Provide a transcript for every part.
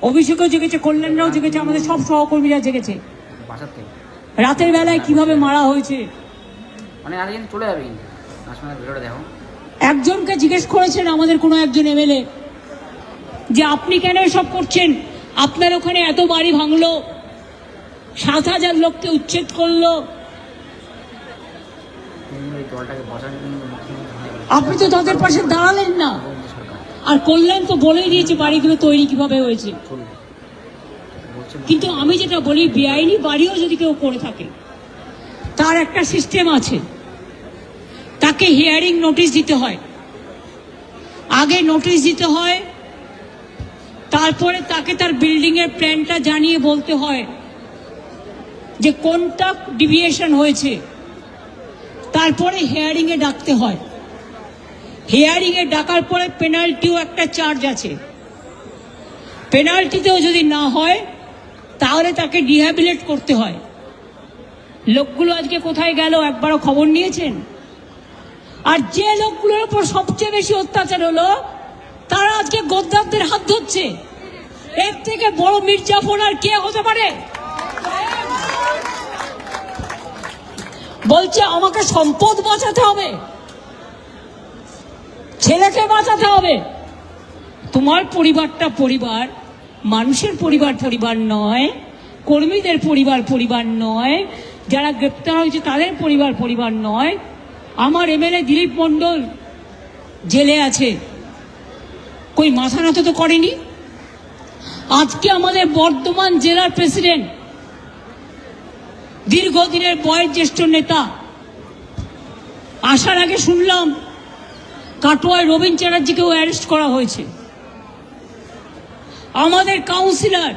অভিষেকও জেগেছে, কল্যাণরাও জেগেছে, আমাদের সব সহকর্মীরা জেগেছে। রাতের বেলায় কিভাবে মারা হয়েছে চলে যাবে কিন্তু দেখো। একজনকে জিজ্ঞেস করেছেন আমাদের কোনো একজন এমএলএ যে আপনি কেন এসব করছেন, আপনার ওখানে এত বাড়ি ভাঙলো, 7,000 লোককে উচ্ছেদ করলো, আপনি তো তাদের পাশে দাঁড়ালেন না। আর কল্যাণ তো বলেই দিয়েছে বাড়িগুলো তৈরি কিভাবে হয়েছে। কিন্তু আমি যেটা বলি, বেআইনি বাড়িও যদি কেউ করে থাকে তার একটা সিস্টেম আছে, তাকে হিয়ারিং নোটিশ দিতে হয়। আগে নোটিশ দিতে হয়, তারপরে তাকে তার বিল্ডিং এর প্ল্যানটা জানিয়ে বলতে হয় যে কোনটা ডিভিয়েশন হয়েছে, তারপরে হিয়ারিং এ ডাকতে হয়। হিয়ারিং এ ডাকার পরে পেনাল্টিও একটা চার্জ আছে। পেনাল্টিতেও যদি না হয় তাহলে তাকে রিহ্যাবিলিট করতে হয়। লোকগুলো আজকে কোথায় গেল একবারও খবর নিয়েছেন? আর যে লোকগুলোর উপর সবচেয়ে বেশি অত্যাচার হলো তারা আজকে গদ্দারদের হাত ধরছে। এর থেকে বড় মির্জাফর আর কে হতে পারে? বলছে আমাকে সম্পদ বাঁচাতে হবে, ছেলেকে বাঁচাতে হবে। তোমার পরিবারটা পরিবার, মানুষের পরিবার পরিবার নয়, কর্মীদের পরিবার পরিবার নয়, যারা গ্রেপ্তার হয়েছে তাদের পরিবার পরিবার নয়। আমার এমএলএ দিলীপ মণ্ডল জেলে আছে, কই মাথা নত তো করেনি। আজকে আমাদের বর্ধমান জেলার প্রেসিডেন্ট, দীর্ঘদিনের বয়োজ্যেষ্ঠ নেতা, আসার আগে শুনলাম কাটোয়ায় রবীন চ্যাটার্জিকেও অ্যারেস্ট করা হয়েছে। আমাদের কাউন্সিলর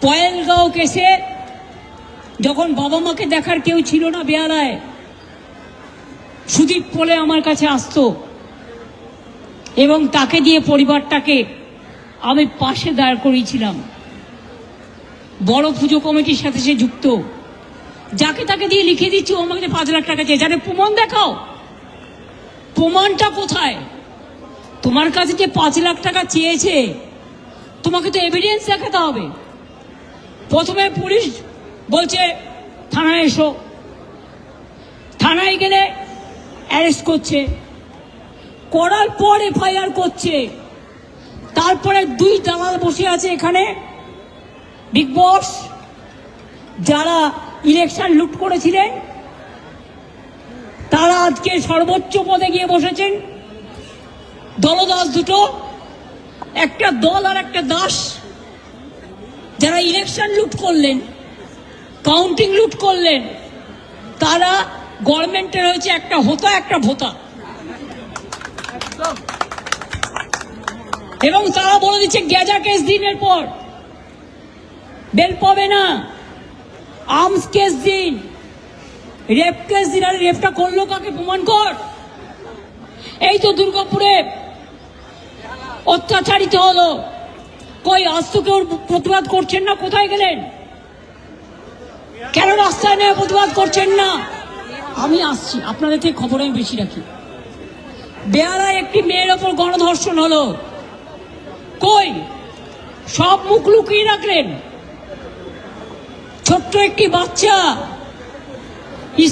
পয়েলগাঁও কেসে যখন বাবা মাকে দেখার কেউ ছিল না বেহালায়, সুদীপ বলে আমার কাছে আসতো এবং তাকে দিয়ে পরিবারটাকে আমি পাশে দাঁড় করিয়েছিলাম। বড় পুজো কমিটির সাথে সে যুক্ত। যাকে তাকে দিয়ে লিখে দিচ্ছি ও আমাকে 5 লাখ টাকা চেয়ে, যারা প্রমাণ দেখাও। প্রমাণটা কোথায়? তোমার কাছে যে 5 লাখ টাকা চেয়েছে তোমাকে তো এভিডেন্স দেখাতে হবে। প্রথমে পুলিশ বলছে থানায় এসো, থানায় গেলে অ্যারেস্ট করছে, করার পর এফআইআর করছে। তারপরে 2 দালাল বসে আছে এখানে, বিগ বস, যারা ইলেকশন লুট করেছিলেন তারা আজকে সর্বোচ্চ পদে গিয়ে বসেছেন। দলদাস দুটো, একটা দল আর একটা দাস। যারা ইলেকশন লুট করলেন, কাউন্টিং লুট করলেন, তারা গভর্নমেন্টের হয়েছে একটা হোতা একটা ভোতা। এবং তারা বলে দিচ্ছে গেজা কেস দিনের পর বেল পাবে না, আর্মস কেস দিন, রেপ কেস দিন। আর রেপটা করলো কাকে? প্রমাণ কর। এই তো দুর্গাপুরে অত্যাচারিত হলো, কই আজ তো কেউ প্রতিবাদ করছেন না? কোথায় গেলেন? কেন রাস্তায় নেমে প্রতিবাদ করছেন না? আমি আসছি, আপনাদের থেকে খবর আমি বেশি রাখি। বেহালায় একটি মেয়ের ওপর গণধর্ষণ হলো, কই সব মুখ লুকিয়ে রাখলেন। ছোট্ট একটি বাচ্চা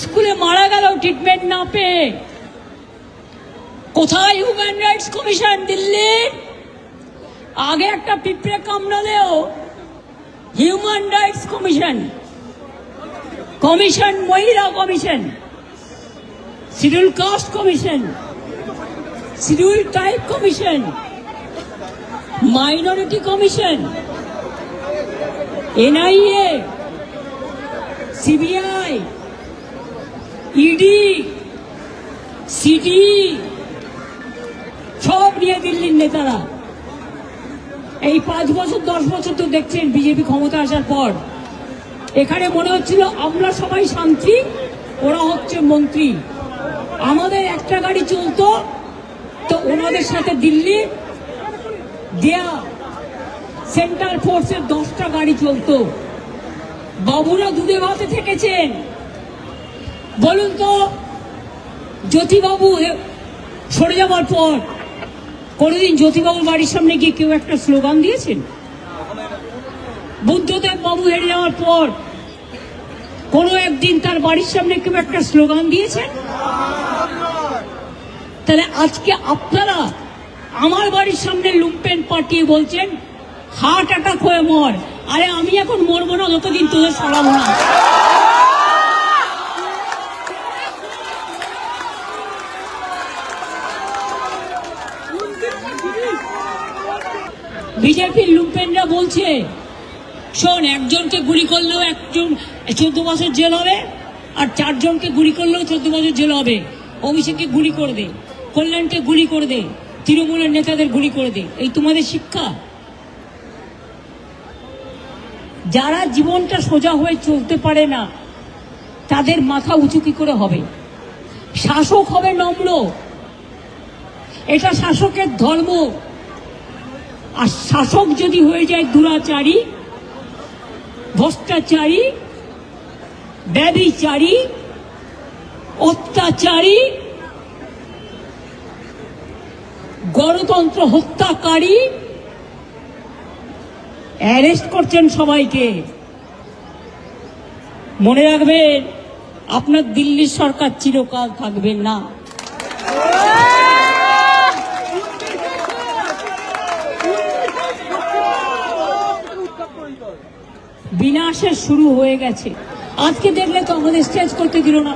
স্কুলে মারা গেল ট্রিটমেন্ট না পেয়ে। কোথায় হিউম্যান রাইটস কমিশন? দিল্লি। আগে একটা পিঁপড়ে কামড়ালেও হিউম্যান রাইটস কমিশন, কমিশন, মহিলা commission, schedule caste commission, schedule tribe commission, minority commission, NIA, CBI, ED, CD সব নিয়ে দিল্লির নেতারা। এই 5 বছর 10 বছর তো দেখছেন বিজেপি ক্ষমতা আসার পর এখানে মনে হচ্ছিল আমরা সবাই শান্তি, ওরা হচ্ছে মন্ত্রী। আমাদের একটা গাড়ি চলতো তো ওনাদের সাথে দিল্লি দেয়া সেন্ট্রাল ফোর্সের 10টা গাড়ি চলতো। বাবুরা দুধে ভাতে থেকেছেন। বলুন তো, জ্যোতিবাবু সরে যাওয়ার পর কোনোদিন জ্যোতিবাবুর বাড়ির সামনে গিয়ে কেউ একটা স্লোগান দিয়েছেন? বুদ্ধদেব বাবু হেরে যাওয়ার পর কোনো একদিন তার বাড়ির সামনে কেউ একটা স্লোগান দিয়েছেন? তাহলে আজকে আপনারা আমার বাড়ির সামনে লুম্পেন পাঠিয়ে বলছেন হার্ট অ্যাটাক হয়ে মর। আরে আমি এখন মরবো না যতদিন তোদের সরাবো না। বিজেপির লুম্পেনরা বলছে শোন, একজনকে গুলি করলেও 14 বছর জেল হবে, আর 4 জনকে গুলি করলেও 14 বছর জেল হবে। অভিষেককে গুলি করে দে, কল্যাণকে গুলি করে দে, তৃণমূলের নেতাদের গুলি করে দে। এই তোমাদের শিক্ষা? যারা জীবনটা সোজা হয়ে চলতে পারে না তাদের মাথা উঁচু কি করে হবে? শাসক হবে নম্র, এটা শাসকের ধর্ম। আর শাসক যদি হয়ে যায় দুরাচারী, ভ্রষ্টাচারী, ব্যভিচারী, অত্যাচারী, গণতন্ত্র হত্যাকারী, অ্যারেস্ট করছেন সবাইকে। মনে রাখবেন, আপনার দিল্লির সরকার চিরকাল থাকবে না। বিনাশের শুরু হয়ে গেছে। আজকে দেখলে তো আমাদের স্টেজ করতে দিল না,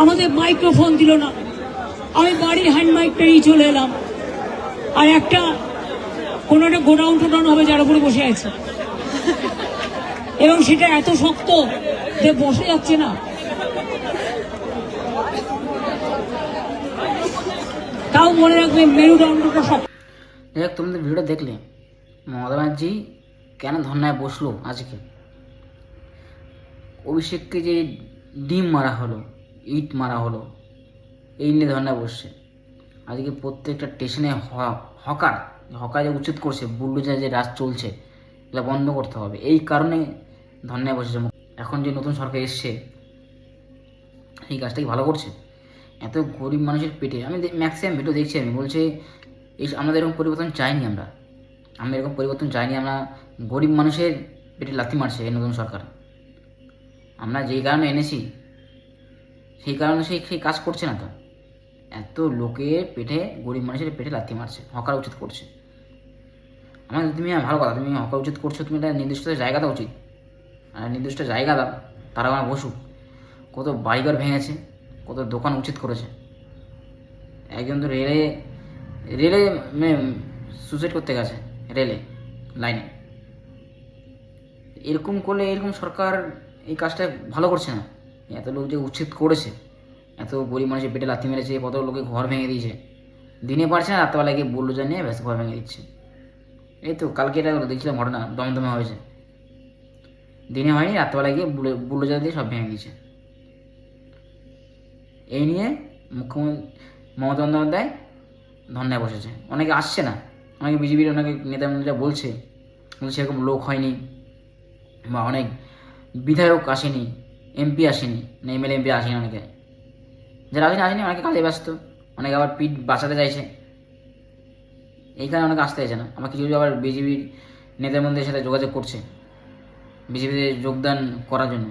আমাদের মাইক্রোফোন দিল না। আমি বাড়ির হ্যান্ড মাইক পেরিয়ে চলে এলাম, আর একটা কোনো একটা গোডাউন টোডাউন হবে যার উপরে বসে আছে, এবং সেটা এত শক্ত যে বসে যাচ্ছে না। তাও মনে রাখবে মেরুদণ্ডটা শক্ত। যাই হোক, তোমাদের ভিডিওটা দেখলে মমতা ব্যানার্জি কেন ধর্নায় বসলো আজকে? অভিষেককে যে ডিম মারা হলো, ইট মারা হলো, এই নিয়ে ধর্নায় বসছে। আজকে প্রত্যেকটা স্টেশনে হকার যে উচিত করছে, বুলডোজার যে রাজ চলছে, এটা বন্ধ করতে হবে। এই কারণে ধর্নায় বসেছে। এখন যে নতুন সরকার এসছে, এই কাজটা কি ভালো করছে? এত গরিব মানুষের পেটে, আমি ম্যাক্সিমাম ভিডিও দেখছি, আমি বলছে এই আমাদের এরকম পরিবর্তন চাইনি, আমরা এরকম পরিবর্তন চাইনি। আমরা গরিব মানুষের পেটে লাথি মারছে এই নতুন সরকার। আমরা যেই কারণে এনেছি সেই কারণে সেই কাজ করছে না। তো এত লোকের পেটে, গরিব মানুষের পেটে লাথি মারছে, হকার উচিত করছে। আমার তুমি ভালো কথা, তুমি হকার উচিত করছো, তুমি একটা নির্দিষ্ট জায়গা দাও উচিত, আর নির্দিষ্ট জায়গা দাও, তারা আমার বসুক। কত বাড়িঘর ভেঙেছে, কত দোকান উচিত করেছে। একজন তো রেলে সুসাইড করতে গেছে, রেলে লাইনে। এরকম করলে, এরকম সরকার এই কাজটা ভালো করছে না। এত লোক যে উচ্ছেদ করেছে, এত গরিব মানুষের পেটে লাথি মেরেছে, কত লোকে ঘর ভেঙে দিয়েছে, দিনে পারছে না, রাত্রেবেলা গিয়ে বুলডোজার নিয়ে ব্যাস ঘর ভেঙে দিচ্ছে। এই তো কালকে এটা দেখছিলাম ঘটনা, দমদমে হয়েছে। দিনে হয়নি, রাত্রেবেলা গিয়ে বুলডোজার দিয়ে সব ভেঙে দিয়েছে। এই নিয়ে মুখ্যমন্ত্রী মমতা বন্দ্যোপাধ্যায় ধর্নায় বসেছে। অনেকে আসছে না, অনেকে বিজেপির অনেকে নেতা মন্ত্রীরা বলছে সেরকম লোক হয়নি, বা অনেক বিধায়ক আসেনি, এমপি আসেনি, না এমএলএ এমপি আসেনি। অনেকে যারা আসেনি অনেকে কাজে ব্যস্ত, অনেকে আবার পিঠ বাঁচাতে চাইছে, এই কারণে অনেকে আসতে চাইছে না। আবার কিছু আবার বিজেপির নেতার মন্ত্রীর সাথে যোগাযোগ করছে বিজেপিতে যোগদান করার জন্য।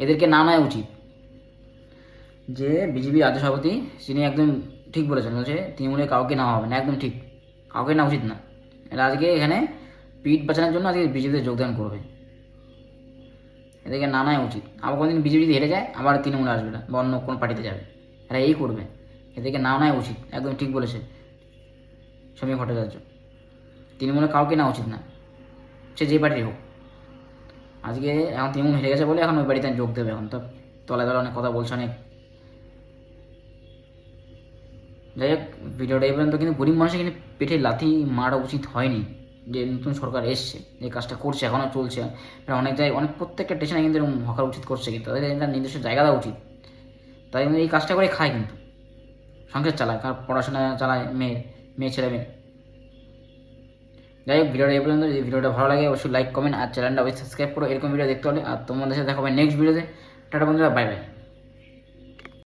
এদেরকে না নেওয়া উচিত। যে বিজেপির রাজ্য সভাপতি, তিনি একদম ঠিক বলেছেন, বলছে তৃণমূলে কাউকে নেওয়া হবে না, একদম ঠিক, কাউকে নেওয়া উচিত না। এরা আজকে এখানে পিঠ বাঁচানোর জন্য আজকে বিজেপিতে যোগদান করবে, এদেরকে না নেওয়া উচিত। আবার কোনোদিন বিজেপি যদি হেরে যায়, আবার তৃণমূলে আসবে না, বা অন্য কোনো পার্টিতে যাবে, এরা এই করবে। এদেরকে না নেওয়া উচিত, একদম ঠিক বলেছে সমীর ভট্টাচার্য। তৃণমূলে কাউকে নেওয়া উচিত না, সে যে পার্টির হোক। আজকে এখন তৃণমূল হেরে গেছে বলে এখন ওই বাড়িতে যোগ দেবে। এখন তো তলায় অনেক কথা বলছে, অনেক। যাই হোক, ভিডিওটা এই পর্যন্ত। কিন্তু গরিব মানুষের কিন্তু পেটে লাথি মারা উচিত হয়নি। যে নতুন সরকার এসছে, যে কাজটা করছে, এখনও চলছে, অনেক জায়গায়, অনেক প্রত্যেকটা স্টেশনে কিন্তু এরকম হকার উচিত করছে। কিন্তু তাদের একটা নির্দিষ্ট জায়গা দেওয়া উচিত। তাই এই কাজটা করে খায়, কিন্তু সংসার চালায়, কার পড়াশোনা চালায়, মেয়ে ছেলে মেয়ে। যাই হোক, ভিডিওটা এই পর্যন্ত। যদি ভিডিওটা ভালো লাগে অবশ্যই লাইক, কমেন্ট আর চ্যানেলটা অবশ্যই সাবস্ক্রাইব করো এরকম ভিডিও দেখতে হলে। আর তোমাদের সাথে দেখা হবে নেক্সট ভিডিওতে। টাটা বন্ধুরা, বাই বাই।